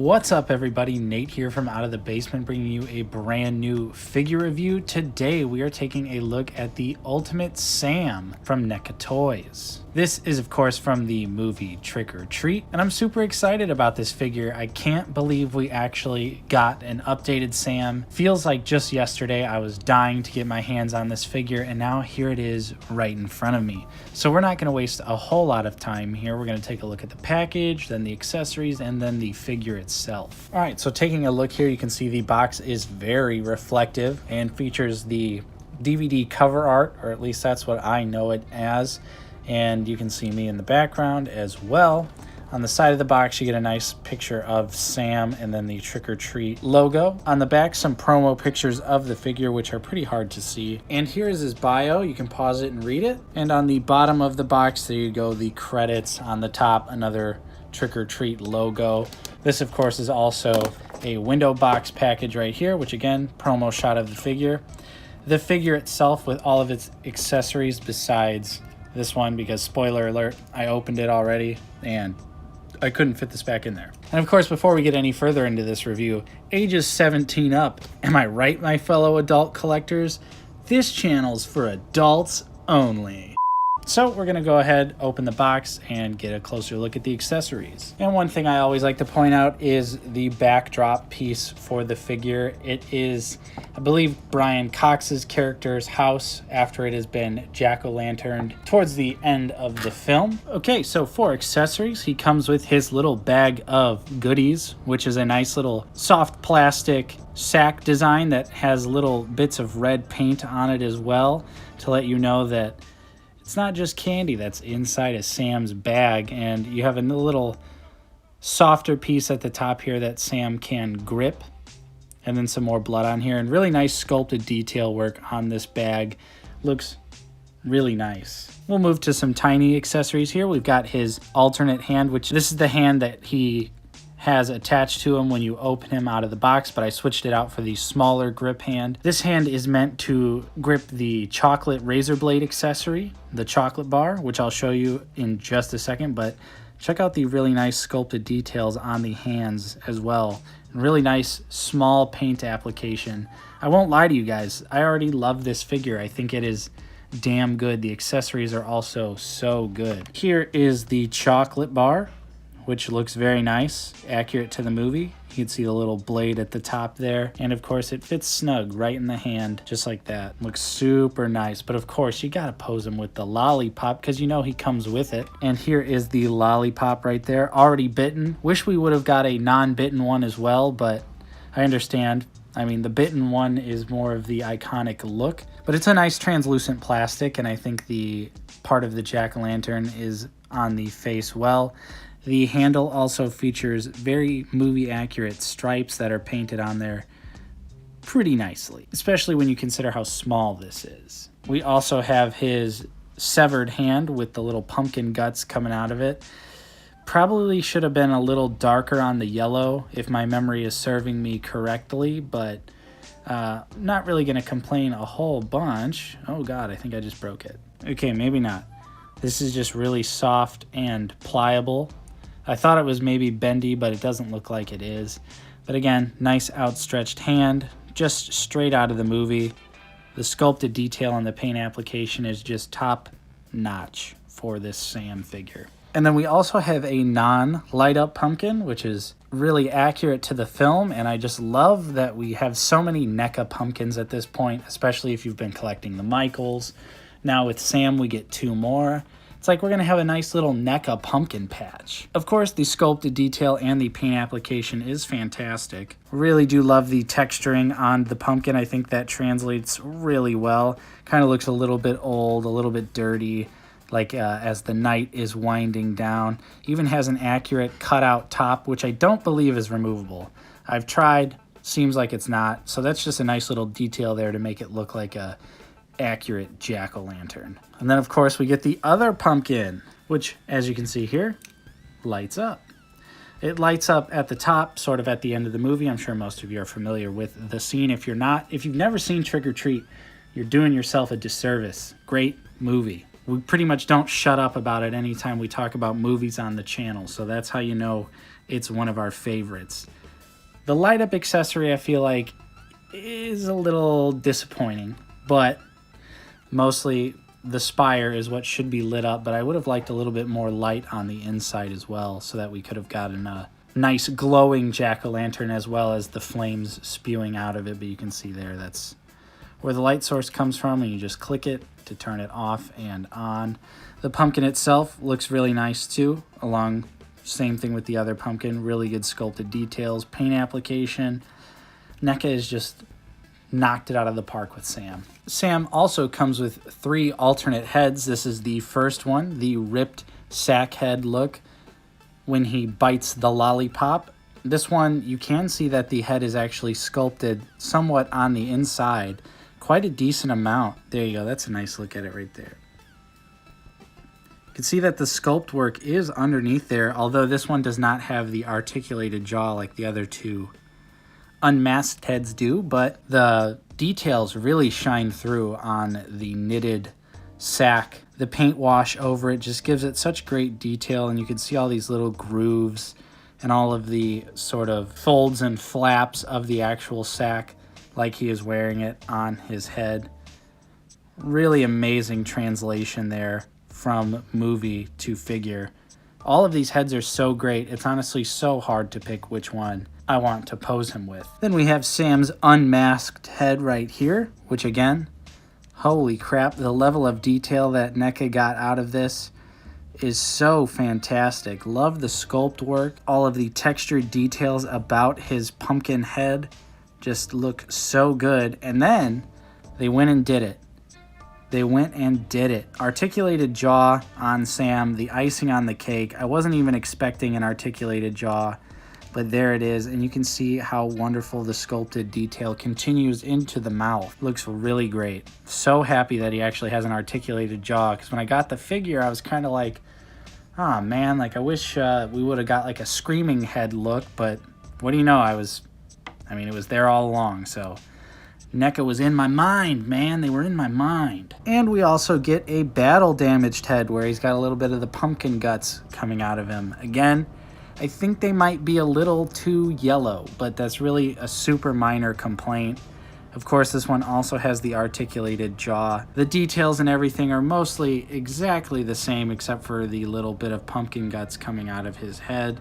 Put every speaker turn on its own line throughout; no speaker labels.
What's up, everybody? Nate here from Out of the Basement, bringing you a brand new figure review. Today we are taking a look at the Ultimate Sam from NECA Toys. This is of course from the movie Trick or Treat, and I'm super excited about this figure. I can't believe we actually got an updated Sam. Feels like just yesterday I was dying to get my hands on this figure, and now here it is right in front of me. So we're not going to waste a whole lot of time here. We're going to take a look at the package, then the accessories, and then the figure itself. All right, so taking a look here, you can see the box is very reflective and features the DVD cover art, or at least that's what I know it as. And you can see me in the background as well. On the side of the box, you get a nice picture of Sam and then the Trick or Treat logo. On the back, some promo pictures of the figure, which are pretty hard to see. And here is his bio. You can pause it and read it. And on the bottom of the box, there you go, the credits. On the top, another Trick or Treat logo. This, of course, is also a window box package right here, which again, promo shot of the figure. The figure itself with all of its accessories besides this one, because spoiler alert, I opened it already and I couldn't fit this back in there. And of course, before we get any further into this review, ages 17 up. Am I right, my fellow adult collectors? This channel's for adults only. So we're going to go ahead, open the box, and get a closer look at the accessories. And one thing I always like to point out is the backdrop piece for the figure. It is, I believe, Brian Cox's character's house after it has been jack-o'-lanterned towards the end of the film. Okay, so for accessories, he comes with his little bag of goodies, which is a nice little soft plastic sack design that has little bits of red paint on it as well to let you know that it's not just candy that's inside of Sam's bag. And you have a little softer piece at the top here that Sam can grip. And then some more blood on here. And really nice sculpted detail work on this bag. Looks really nice. We'll move to some tiny accessories here. We've got his alternate hand, which this is the hand that he has attached to him when you open him out of the box, but I switched it out for the smaller grip hand. This hand is meant to grip the chocolate razor blade accessory, the chocolate bar, which I'll show you in just a second, but check out the really nice sculpted details on the hands as well. Really nice small paint application. I won't lie to you guys, I already love this figure. I think it is damn good. The accessories are also so good. Here is the chocolate bar, which looks very nice, accurate to the movie. You can see the little blade at the top there. And of course it fits snug right in the hand, just like that. Looks super nice. But of course you gotta pose him with the Lollipop because you know he comes with it. And here is the Lollipop right there, already bitten. Wish we would have got a non-bitten one as well, but I understand. I mean, the bitten one is more of the iconic look, but it's a nice translucent plastic, and I think the part of the jack-o'-lantern is on the face well. The handle also features very movie-accurate stripes that are painted on there pretty nicely, especially when you consider how small this is. We also have his severed hand with the little pumpkin guts coming out of it. Probably should have been a little darker on the yellow if my memory is serving me correctly, but not really going to complain a whole bunch. Oh God, I think I just broke it. Okay, maybe not. This is just really soft and pliable. I thought it was maybe bendy, but it doesn't look like it is. But again, nice outstretched hand, just straight out of the movie. The sculpted detail on the paint application is just top notch for this Sam figure. And then we also have a non-light up pumpkin, which is really accurate to the film. And I just love that we have so many NECA pumpkins at this point, especially if you've been collecting the Michaels. Now with Sam, we get 2 more. It's like we're going to have a nice little NECA pumpkin patch. Of course, the sculpted detail and the paint application is fantastic. Really do love the texturing on the pumpkin. I think that translates really well. Kind of looks a little bit old, a little bit dirty, like as the night is winding down. Even has an accurate cutout top, which I don't believe is removable. I've tried, seems like it's not. So that's just a nice little detail there to make it look like a accurate jack-o'-lantern. And then of course we get the other pumpkin, which as you can see here, lights up. It lights up at the top, sort of at the end of the movie. I'm sure most of you are familiar with the scene. If you're not, if you've never seen Trick or Treat, you're doing yourself a disservice. Great movie. We pretty much don't shut up about it anytime we talk about movies on the channel, so that's how you know it's one of our favorites. The light up accessory, I feel like, is a little disappointing, but mostly the spire is what should be lit up, but I would have liked a little bit more light on the inside as well, so that we could have gotten a nice glowing jack-o'-lantern as well as the flames spewing out of it. But you can see there, that's where the light source comes from, and you just click it to turn it off and on. The pumpkin itself looks really nice too, along same thing with the other pumpkin. Really good sculpted details, paint application. NECA is just knocked it out of the park with Sam. Sam also comes with 3 alternate heads. This is the first one, the ripped sack head look when he bites the lollipop. This one, you can see that the head is actually sculpted somewhat on the inside, quite a decent amount. There you go, that's a nice look at it right there. You can see that the sculpt work is underneath there, although this one does not have the articulated jaw like the other 2 unmasked heads do, but the details really shine through on the knitted sack. The paint wash over it just gives it such great detail, and you can see all these little grooves and all of the sort of folds and flaps of the actual sack like he is wearing it on his head. Really amazing translation there from movie to figure. All of these heads are so great, it's honestly so hard to pick which one I want to pose him with. Then we have Sam's unmasked head right here, which again, holy crap, the level of detail that NECA got out of this is so fantastic. Love the sculpt work. All of the textured details about his pumpkin head just look so good. And then they went and did it. They went and did it. Articulated jaw on Sam, the icing on the cake. I wasn't even expecting an articulated jaw, but there it is, and you can see how wonderful the sculpted detail continues into the mouth. Looks really great. So happy that he actually has an articulated jaw, because when I got the figure, I was kind of like, oh man, like I wish we would have got like a screaming head look, but what do you know, it was there all along, so NECA was in my mind, man. They were in my mind. And we also get a battle damaged head where he's got a little bit of the pumpkin guts coming out of him. Again, I think they might be a little too yellow, but that's really a super minor complaint. Of course, this one also has the articulated jaw. The details and everything are mostly exactly the same except for the little bit of pumpkin guts coming out of his head.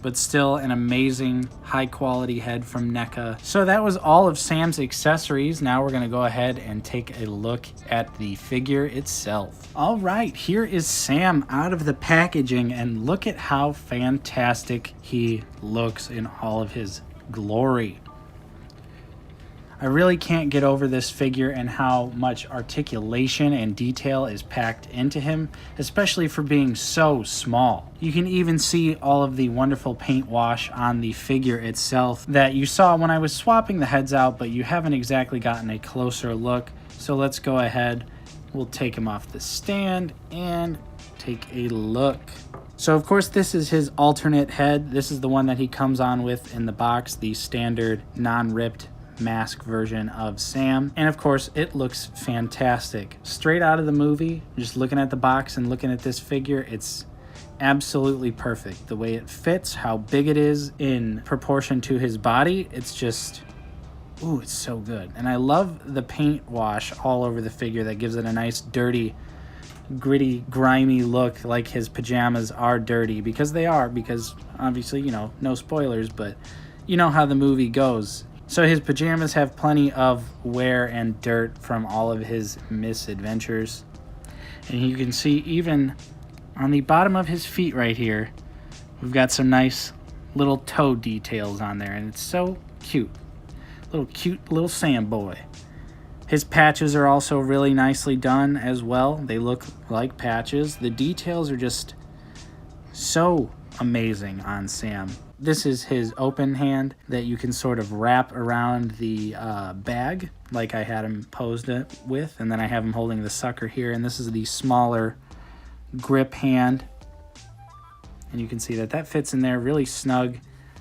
But still an amazing high quality head from NECA. So that was all of Sam's accessories. Now we're gonna go ahead and take a look at the figure itself. All right, here is Sam out of the packaging, and look at how fantastic he looks in all of his glory. I really can't get over this figure and how much articulation and detail is packed into him, especially for being so small. You can even see all of the wonderful paint wash on the figure itself that you saw when I was swapping the heads out, but you haven't exactly gotten a closer look. So let's go ahead, we'll take him off the stand and take a look. So of course this is his alternate head. This is the one that he comes on with in the box, the standard non-ripped mask version of Sam, and of course it looks fantastic straight out of the movie. Just looking at the box and looking at this figure, it's absolutely perfect. The way it fits, how big it is in proportion to his body, it's just, ooh, it's so good. And I love the paint wash all over the figure that gives it a nice dirty, gritty, grimy look, like his pajamas are dirty, because they are, because obviously, you know, no spoilers, but you know how the movie goes. So his pajamas have plenty of wear and dirt from all of his misadventures. And you can see even on the bottom of his feet right here, we've got some nice little toe details on there, and it's so cute. Cute little Sam boy. His patches are also really nicely done as well. They look like patches. The details are just so amazing on Sam. This is his open hand that you can sort of wrap around the bag like I had him posed it with, and then I have him holding the sucker here, and this is the smaller grip hand, and you can see that that fits in there really snug.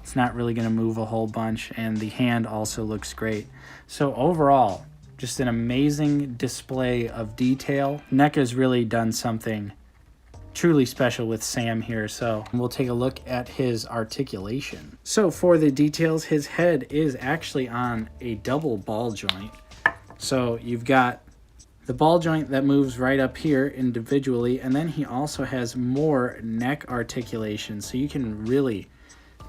It's not really going to move a whole bunch, and the hand also looks great. So overall, just an amazing display of detail. NECA's really done something truly special with Sam here. So we'll take a look at his articulation. So for the details, his head is actually on a double ball joint. So you've got the ball joint that moves right up here individually, and then he also has more neck articulation, so you can really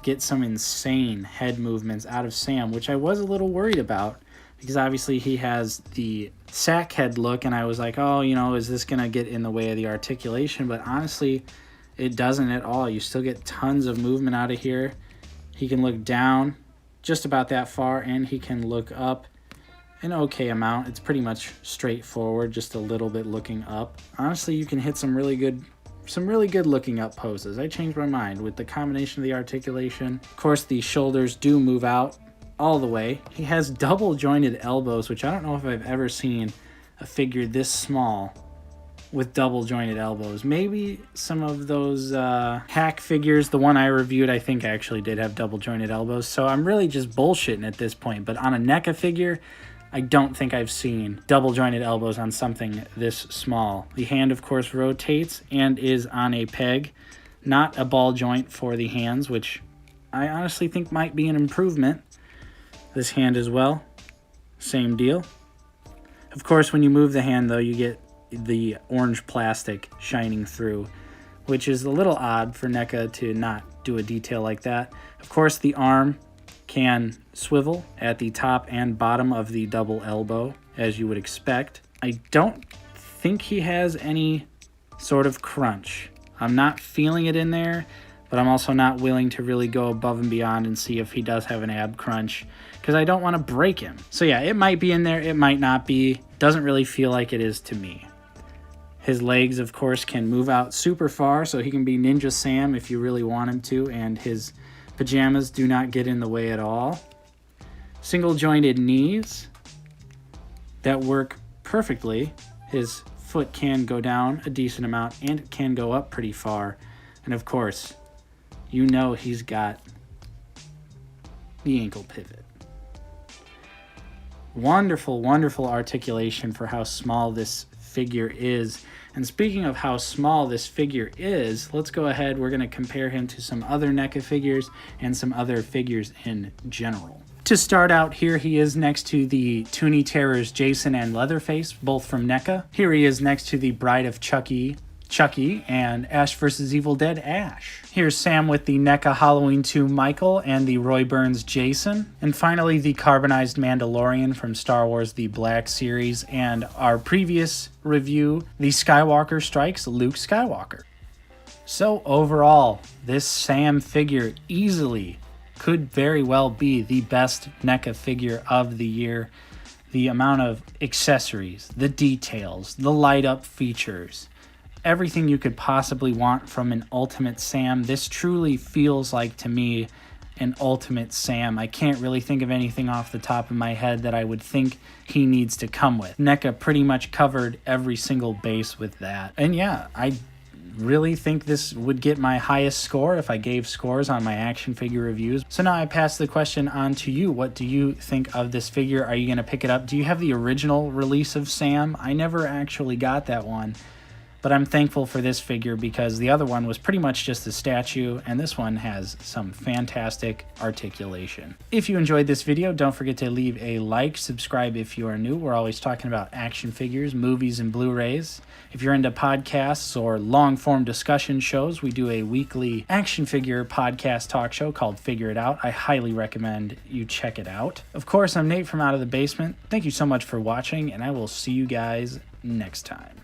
get some insane head movements out of Sam, which I was a little worried about because obviously he has the sack head look, and I was like, oh, you know, is this gonna get in the way of the articulation? But honestly, it doesn't at all. You still get tons of movement out of here. He can look down just about that far, and he can look up an okay amount. It's pretty much straightforward, just a little bit looking up. Honestly, you can hit some really good looking up poses. I changed my mind with the combination of the articulation. Of course, the shoulders do move out all the way. He has double jointed elbows, which I don't know if I've ever seen a figure this small with double jointed elbows. Maybe some of those hack figures, the one I reviewed, I think actually did have double jointed elbows. So I'm really just bullshitting at this point. But on a NECA figure, I don't think I've seen double jointed elbows on something this small. The hand, of course, rotates and is on a peg, not a ball joint for the hands, which I honestly think might be an improvement. This hand as well, same deal. Of course, when you move the hand, though, you get the orange plastic shining through, which is a little odd for NECA to not do a detail like that. Of course, the arm can swivel at the top and bottom of the double elbow, as you would expect. I don't think he has any sort of crunch. I'm not feeling it in there, but I'm also not willing to really go above and beyond and see if he does have an ab crunch, because I don't want to break him. So yeah, it might be in there, it might not be. Doesn't really feel like it is to me. His legs, of course, can move out super far, so he can be Ninja Sam if you really want him to, and his pajamas do not get in the way at all. Single jointed knees that work perfectly. His foot can go down a decent amount and it can go up pretty far. And of course, you know he's got the ankle pivot. Wonderful, wonderful articulation for how small this figure is. And speaking of how small this figure is, let's go ahead. We're going to compare him to some other NECA figures and some other figures in general. To start out here, he is next to the Toonie Terrors Jason and Leatherface, both from NECA. Here he is next to the Bride of Chucky and Ash vs. Evil Dead Ash. Here's Sam with the NECA Halloween 2 Michael and the Roy Burns Jason. And finally, the carbonized Mandalorian from Star Wars The Black Series and our previous review, The Skywalker Strikes Luke Skywalker. So overall, this Sam figure easily could very well be the best NECA figure of the year. The amount of accessories, the details, the light up features, everything you could possibly want from an Ultimate Sam. This truly feels like, to me, an Ultimate Sam. I can't really think of anything off the top of my head that I would think he needs to come with. NECA pretty much covered every single base with that. And yeah, I really think this would get my highest score if I gave scores on my action figure reviews. So now I pass the question on to you. What do you think of this figure? Are you going to pick it up? Do you have the original release of Sam? I never actually got that one. But I'm thankful for this figure because the other one was pretty much just a statue, and this one has some fantastic articulation. If you enjoyed this video, don't forget to leave a like, subscribe if you are new. We're always talking about action figures, movies, and Blu-rays. If you're into podcasts or long-form discussion shows, we do a weekly action figure podcast talk show called Figure It Out. I highly recommend you check it out. Of course, I'm Nate from Out of the Basement. Thank you so much for watching, and I will see you guys next time.